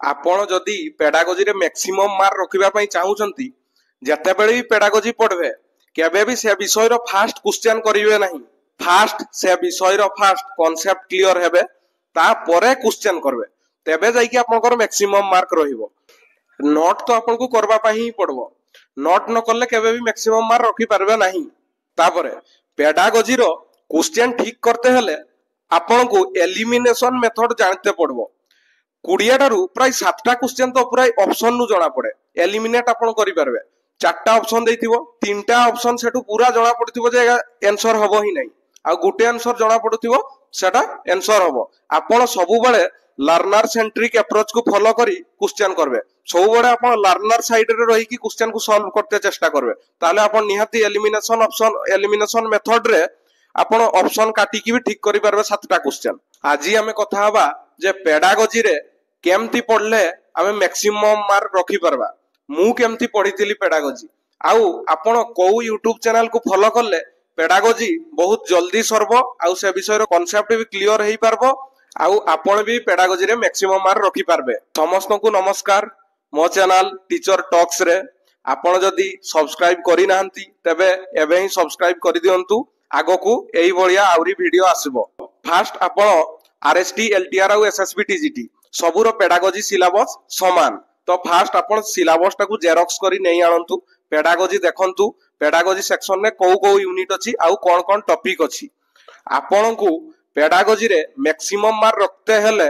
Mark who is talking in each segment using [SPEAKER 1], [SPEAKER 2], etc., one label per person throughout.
[SPEAKER 1] आपण जदि पेडागोजी रे मैक्सिमम मार्क रखिबा पई चाहूचंती जतेबेले भी पेडागोजी पढ़बे केबे भी से विषय रो फास्ट क्वेश्चन करिवे नहीं। फास्ट से विषय रो फास्ट कांसेप्ट क्लियर हेबे ता परे क्वेश्चन करबे तेबे जाई कि आपनकर मैक्सिमम मार्क रहिबो। नोट तो आपन को करबा पई ही पड़बो। नोट न करले केबे भी मैक्सिमम मार्क रखि पारबे नहीं। तापरे पेडागोजी रो क्वेश्चन ठीक करते हेले आपन को एलिमिनेशन मेथड जानते पड़बो। 20 टारू प्राय 7टा क्वेश्चन तो प्राय ऑप्शन नु जणा पड़े एलिमिनेट आपन करि पारबे। 4टा ऑप्शन देथिबो 3टा ऑप्शन सेटू पूरा जणा पड़थिबो जे आंसर हबो ही नहीं आ गुटे आंसर जणा पड़थिबो सेटा आंसर हबो। आपन सबु बेले लर्नर सेंट्रिक अप्रोच को फॉलो करी क्वेश्चन करबे। सब बेले आपन लर्नर साइड रे रही कि क्वेश्चन को सॉल्व करते चेष्टा करबे ताले आपन निहाती एलिमिनेशन मेथड रे आपन ऑप्शन काटी की भी ठीक करि पारबे 7टा क्वेश्चन। आज आमे कथा हबा जे पेडागोजी रे केमती पढ़ले आमे मैक्सिमम मार्क रखि परबा। मु केमती पढ़ीतिली पेडागोजी आउ आपण को यूट्यूब चैनल को फॉलो करले पेडागोजी बहुत जल्दी सरबो आउ से विषय रो कांसेप्ट भी क्लियर हेई पारबो आउ आपण भी पेडागोजी रे मैक्सिमम मार्क रखि पारबे। समस्त को नमस्कार। मो चैनल टीचर टॉक्स रे आपण जदी सब्सक्राइब करि नाहंती तबे एबे ही सब्सक्राइब करि दियंतु। आगो को एई भलिया आउरी वीडियो आसीबो। फास्ट आपण आरएसटी एलटीआर आउ एसएसबी टीजीटी सबुरो पेडागोजी सिलेबस समान तो फास्ट आपण सिलेबस टाकू जेरॉक्स करी नै आनंतु। पेडागोजी देखंतु पेडागोजी सेक्शन में को यूनिट अछि आउ कोन कोन टॉपिक अछि। आपण को पेडागोजी रे मैक्सिमम मार्क रखते हेले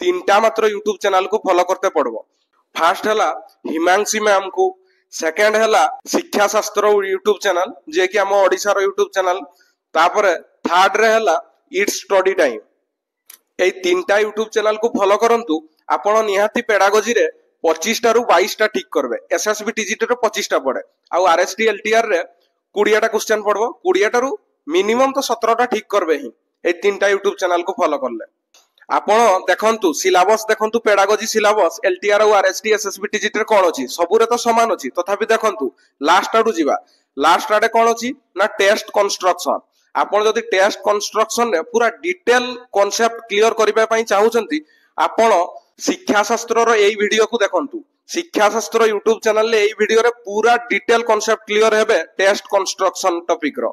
[SPEAKER 1] 3टा मात्र यूट्यूब चैनल को फॉलो करते पड़बो। फास्ट हला हिमांशी मैम को, सेकंड हला शिक्षा शास्त्र यूट्यूब चैनल जे कि हम ओडिसा रो यूट्यूब चैनल, तापरे थर्ड रे हला इट्स स्टडी टाइम। ए 3टा यूट्यूब चैनल को फॉलो करंतु। आपण निहाती पेडागोजी रे 25 टारू 22 टा ठीक करबे। एसएसबी टीजीटी रे 25 टा पड़े आउ आरएसटी एलटीआर रे 20 टा क्वेश्चन पड़बो। 20 टारू मिनिमम तो 17 टा ठीक करबे ही ए 3टा यूट्यूब चैनल को फॉलो करले। आपण देखंतु सिलेबस देखंतु पेडागोजी सिलेबस एलटीआर और आरएसटी एसएसबी टीजीटी रे कोन अछि सबुरे तो समान अछि तथापि देखंतु लास्ट आडू जीवा। लास्ट आडे कोन अछि ना टेस्ट कंस्ट्रक्शन। आपण जदि टेस्ट कंस्ट्रक्शन रे पूरा डिटेल कांसेप्ट क्लियर करिबा पई चाहउचंती आपण शिक्षा शास्त्र रो एई वीडियो को देखंतु। शिक्षा शास्त्र यूट्यूब चैनल ले एई वीडियो रे पूरा डिटेल कांसेप्ट क्लियर हेबे टेस्ट कंस्ट्रक्शन टॉपिक रो।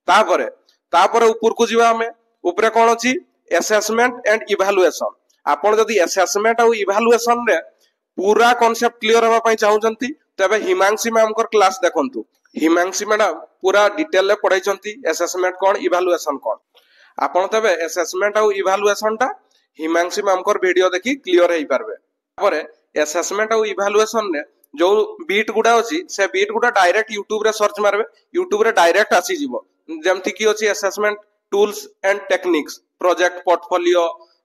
[SPEAKER 1] तापरे ऊपर को जीवा हमें ऊपर कोन अछि असेसमेंट एंड इवैल्यूएशन। आपण जदि असेसमेंट और इवैल्यूएशन रे पूरा कांसेप्ट क्लियर होबा पई चाहउचंती तबे हिमांशी मैम कर क्लास देखंतु। हिमांशी मैडम पूरा डिटेल ले पढाइचंती असेसमेंट कोन इवैल्यूएशन कोन। आपण तबे असेसमेंट और इवैल्यूएशन टा हिमांशी मैम कर वीडियो देखि क्लियर हेई पारबे। परे असेसमेंट और इवैल्यूएशन रे जो बीट गुडा अछि से बीट गुडा डायरेक्ट यूट्यूब रे सर्च मारबे यूट्यूब रे डायरेक्ट आसी जिवो। जेमति की अछि assessment tools and techniques project portfolio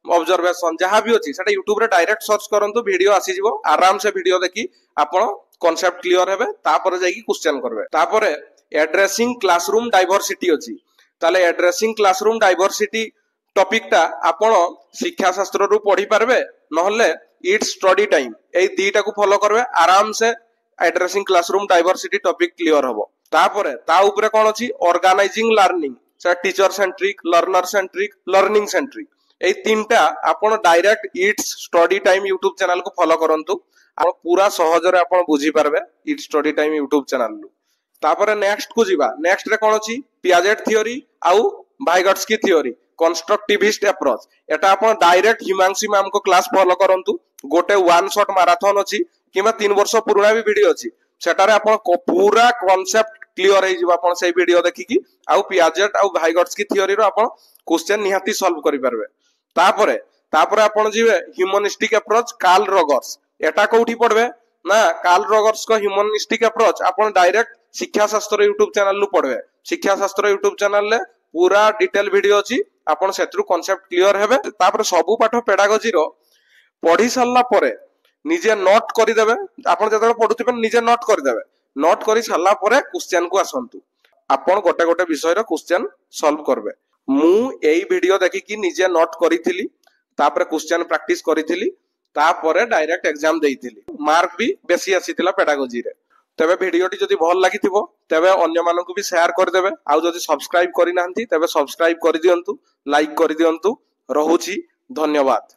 [SPEAKER 1] observation जहां भी अछि सेटा यूट्यूब रे डायरेक्ट सर्च करंतु वीडियो आसी जिवो। आराम से वीडियो देखि आपण कांसेप्ट क्लियर हेबे तापर जाई कि क्वेश्चन करबे। तापरे एड्रेसिंग क्लासरूम डाइवर्सिटी अछि ताले एड्रेसिंग क्लासरूम डाइवर्सिटी टॉपिक टा आपण शिक्षा शास्त्र रु पढ़ी पारबे नहले इट्स स्टडी टाइम ए दीटा को फॉलो करबे आराम से addressing classroom diversity topic clear हबो। तापरे ता ऊपर कोन अछि ऑर्गेनाइजिंग लर्निंग से teacher centric learner centric learning centric ए 3टा आपण direct it's study time YouTube channel को फॉलो करंतु। आपण पूरा सहज रे आपण बुझी पारबे it's study time YouTube channel लु। तापरे नेक्स्ट को जीवा। नेक्स्ट रे कोन अछि पियाजेट थ्योरी आउ वाइगोट्स्की थ्योरी कंस्ट्रक्टिविस्ट अप्रोच। एटा आपण डायरेक्ट हिमांशी मैम को क्लास फॉलो करंतु। गोटे वन शॉट मैराथन अछि किबा 3 वर्ष पुराना भी वीडियो अछि सेटारे आपण पूरा कांसेप्ट क्लियर हे जिवो। आपण से वीडियो देखि कि आउ पियाजेट आउ वाइगोट्स्की थ्योरी रो आपण क्वेश्चन निहाती सॉल्व करि पारबे। तापरे आपण जीवे ह्यूमनिस्टिक अप्रोच कार्ल रॉगर्स। एटा कोठी पढबे ना कार्ल रॉगर्स को ह्यूमनिस्टिक अप्रोच आपण डायरेक्ट शिक्षा शास्त्र यूट्यूब चैनल लु पढबे। शिक्षा शास्त्र यूट्यूब चैनल ले पूरा डिटेल वीडियो अछि आपण सेत्रु कांसेप्ट क्लियर हेबे। तापरे सबु पाठ पेडागोजी रो पढी सारला परे निजे नोट करि देबे। आपण जतले पढुथिबे निजे नोट करि देबे। नोट करि सारला परे क्वेश्चन को आसंतु आपण गोटे गोटे विषय रो क्वेश्चन सॉल्व करबे। मु एई वीडियो देखि कि निजे नोट करिथिली तापरे क्वेश्चन प्रैक्टिस करिथिली तापरे डायरेक्ट एग्जाम देइथिली। मार्क भी बेसी आसीतिला पेडागोजी रे। तबे वीडियो टी जदि भल लागिथिबो तबे अन्य मानकु भी शेयर कर देबे। आउ जदि सब्सक्राइब करि नाहंती तबे सब्सक्राइब करि दियंतु लाइक करि दियंतु। रहूची धन्यवाद।